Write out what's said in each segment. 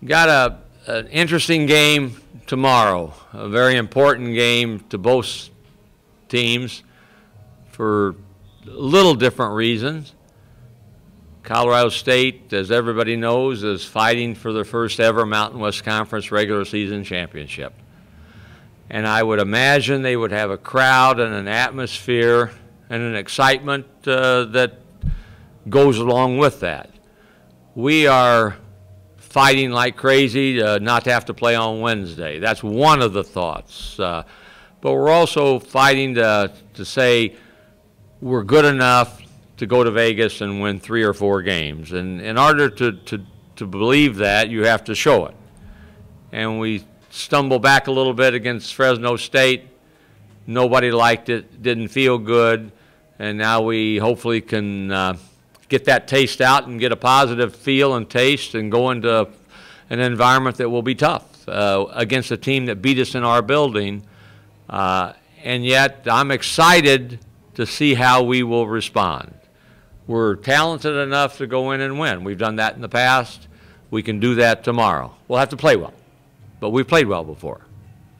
Got an interesting game tomorrow, a very important game to both teams for a little different reasons. Colorado State, as everybody knows, is fighting for their first ever Mountain West Conference regular season championship. And I would imagine they would have a crowd and an atmosphere and an excitement that goes along with that. We are fighting like crazy not to have to play on Wednesday. That's one of the thoughts. But we're also fighting to say we're good enough to go to Vegas and win 3 or 4 games. And in order to believe that, you have to show it. And we stumbled back a little bit against Fresno State. Nobody liked it, didn't feel good. And now we hopefully can get that taste out and get a positive feel and taste and go into an environment that will be tough against a team that beat us in our building. And yet I'm excited to see how we will respond. We're talented enough to go in and win. We've done that in the past. We can do that tomorrow. We'll have to play well, but we've played well before.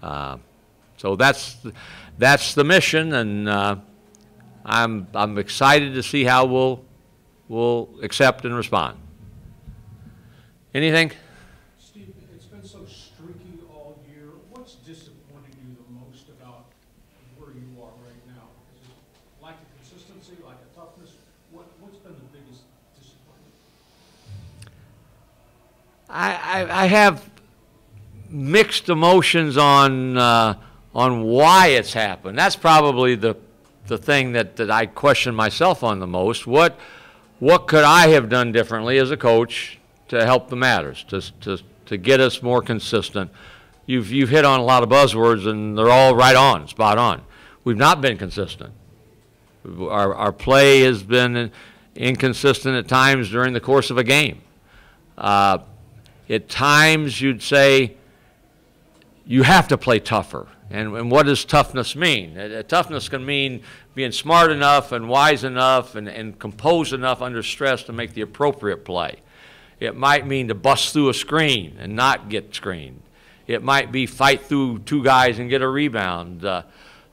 So that's the mission, and I'm excited to see how we'll accept and respond. Anything? Steve, it's been so streaky all year. What's disappointed you the most about where you are right now? Is it lack of consistency, lack of toughness? What's been the biggest disappointment? I have mixed emotions on why it's happened. That's probably the thing that I question myself on the most. What could I have done differently as a coach to help the matters, to get us more consistent? You've hit on a lot of buzzwords, and they're all right on, spot on. We've not been consistent. Our play has been inconsistent at times during the course of a game. At times you'd say you have to play tougher. And what does toughness mean? Toughness can mean being smart enough and wise enough and composed enough under stress to make the appropriate play. It might mean to bust through a screen and not get screened. It might be fight through 2 guys and get a rebound.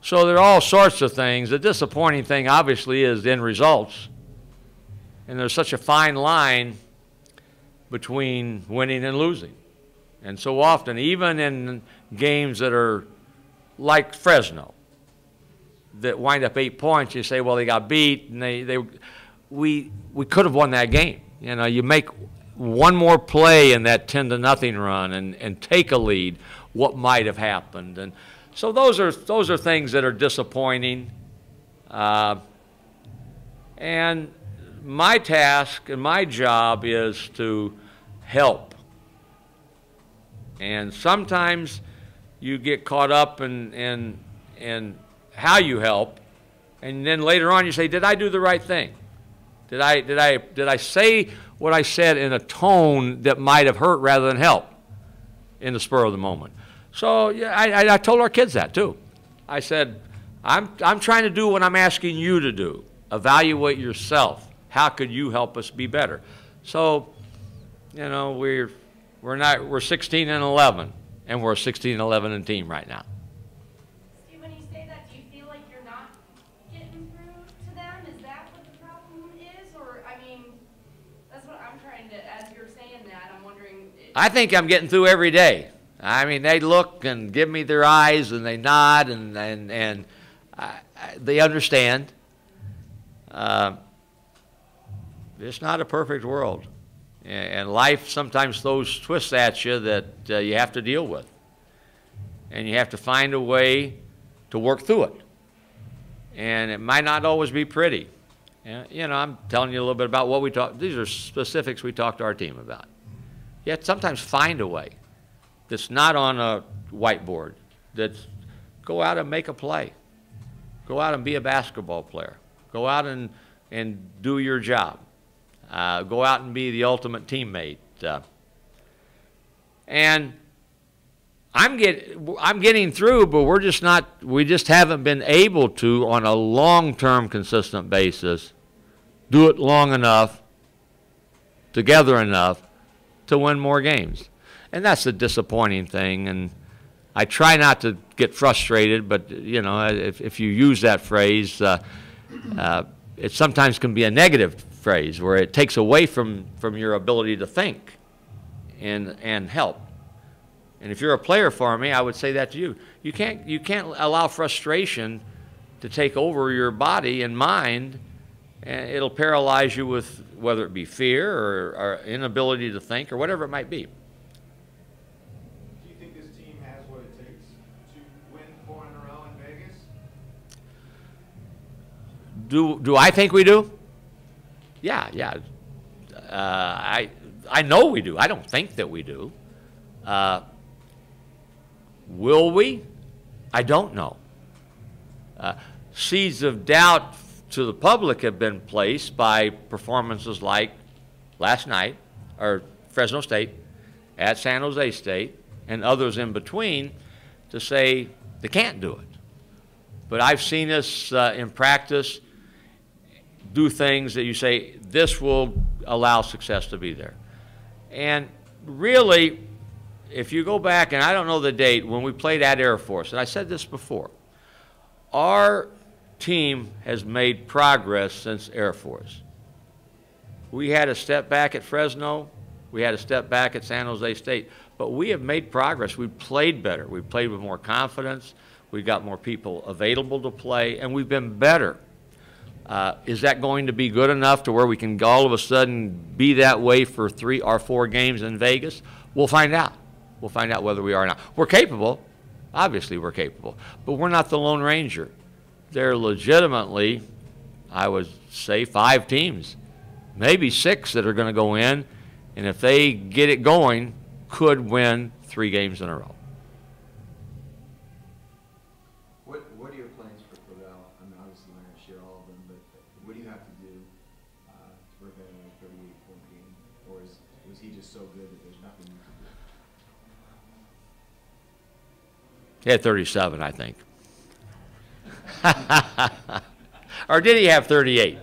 So there are all sorts of things. The disappointing thing, obviously, is the end results. And there's such a fine line between winning and losing. And so often, even in games that are like Fresno, that wind up 8 points, you say, well, they got beat, and we could have won that game. You know, you make one more play in that 10-0 run and take a lead, what might have happened. And so those are things that are disappointing. And my task and my job is to help. And sometimes you get caught up in how you help, and then later on you say, did I do the right thing? Did I say what I said in a tone that might have hurt rather than help in the spur of the moment? So yeah, I told our kids that too. I said, I'm trying to do what I'm asking you to do. Evaluate yourself. How could you help us be better? So, you know, we're 16-11, and we're a 16-11 team right now. Steve, when you say that, do you feel like you're not getting through to them? Is that what the problem is? Or, I mean, that's what I'm trying to, as you're saying that, I'm wondering. I think I'm getting through every day. I mean, they look and give me their eyes, and they nod, and they understand. It's not a perfect world. And life sometimes throws twists at you that you have to deal with. And you have to find a way to work through it. And it might not always be pretty. You know, I'm telling you a little bit about what we talk. These are specifics we talk to our team about. You have to sometimes find a way that's not on a whiteboard. That's go out and make a play. Go out and be a basketball player. Go out and do your job. Go out and be the ultimate teammate. And I'm getting through, but we just haven't been able to, on a long-term consistent basis, do it long enough, together enough, to win more games. And that's the disappointing thing. And I try not to get frustrated, but, you know, if you use that phrase, it sometimes can be a negative phrase where it takes away from your ability to think and help. And if you're a player for me, I would say that to you. You can't allow frustration to take over your body and mind, and it'll paralyze you with whether it be fear or inability to think or whatever it might be. Do you think this team has what it takes to win 4 in a row in Vegas? Do I think we do? Yeah. I know we do. I don't think that we do. Will we? I don't know. Seeds of doubt to the public have been placed by performances like last night, or Fresno State, at San Jose State, and others in between, to say they can't do it. But I've seen us in practice do things that you say, this will allow success to be there. And really, if you go back, and I don't know the date, when we played at Air Force, and I said this before, our team has made progress since Air Force. We had a step back at Fresno. We had a step back at San Jose State. But we have made progress. We've played better. We've played with more confidence. We've got more people available to play, and we've been better. Is that going to be good enough to where we can all of a sudden be that way for 3 or 4 games in Vegas? We'll find out. We'll find out whether we are or not. We're capable. Obviously, we're capable. But we're not the Lone Ranger. There are legitimately, I would say, 5 teams, maybe 6 that are going to go in, and if they get it going, could win 3 games in a row. What are your plans for Cordell? I mean, obviously, you're not going to share all of them, but what do you have to do to prevent a 38-point game? Or was he just so good that there's nothing you can do? He had 37, I think. Or did he have 38?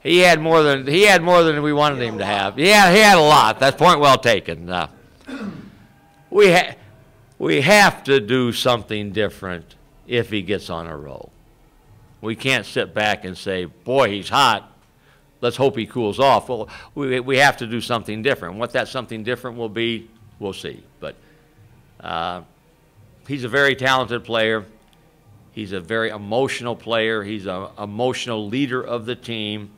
He had more than we wanted him to have. Yeah, he had a lot. That's point well taken. We have to do something different if he gets on a roll. We can't sit back and say, boy, he's hot. Let's hope he cools off. Well, we have to do something different. What that something different will be, we'll see. But he's a very talented player. He's a very emotional player. He's an emotional leader of the team.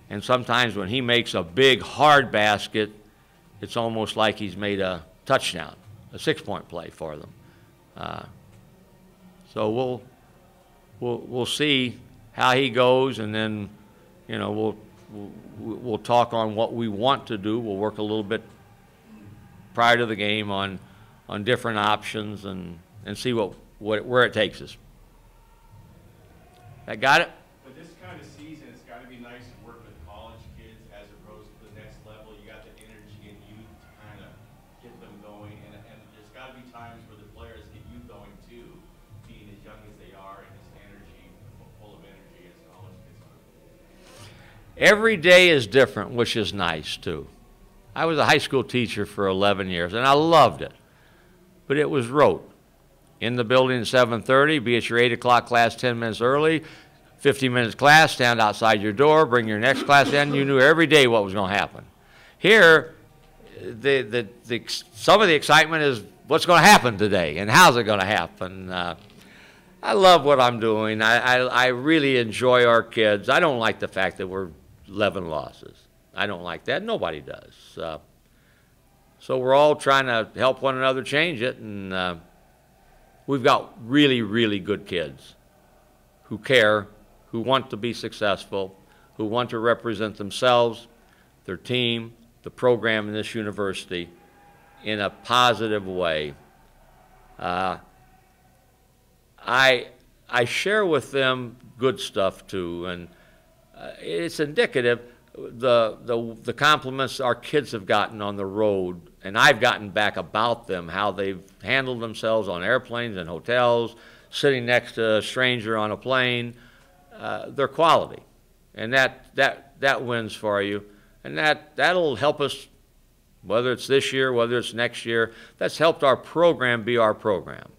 And sometimes when he makes a big, hard basket, it's almost like he's made a touchdown, a 6-point play for them. So we'll see how he goes, and then, you know, we'll talk on what we want to do. We'll work a little bit prior to the game on different options and see where it takes us. I got it? But this kind of season, it's got to be nice to work with college kids as opposed to the next level. You got the energy and youth to kind of get them going, and there's got to be times where the players get you going too, being as young as they are and as energy, full of energy as college kids are. Every day is different, which is nice too. I was a high school teacher for 11 years, and I loved it. But it was rote. In the building at 7:30, be at your 8 o'clock class 10 minutes early, 15 minutes class, stand outside your door, bring your next class in. You knew every day what was going to happen. Here, some of the excitement is what's going to happen today and how's it going to happen. I love what I'm doing. I really enjoy our kids. I don't like the fact that we're 11 losses. I don't like that. Nobody does. So we're all trying to help one another change it, and we've got really, really good kids who care, who want to be successful, who want to represent themselves, their team, the program in this university in a positive way. I share with them good stuff too, and it's indicative. The compliments our kids have gotten on the road, and I've gotten back about them, how they've handled themselves on airplanes and hotels, sitting next to a stranger on a plane, they're quality. And that wins for you. And that'll help us whether it's this year, whether it's next year. That's helped our program be our program.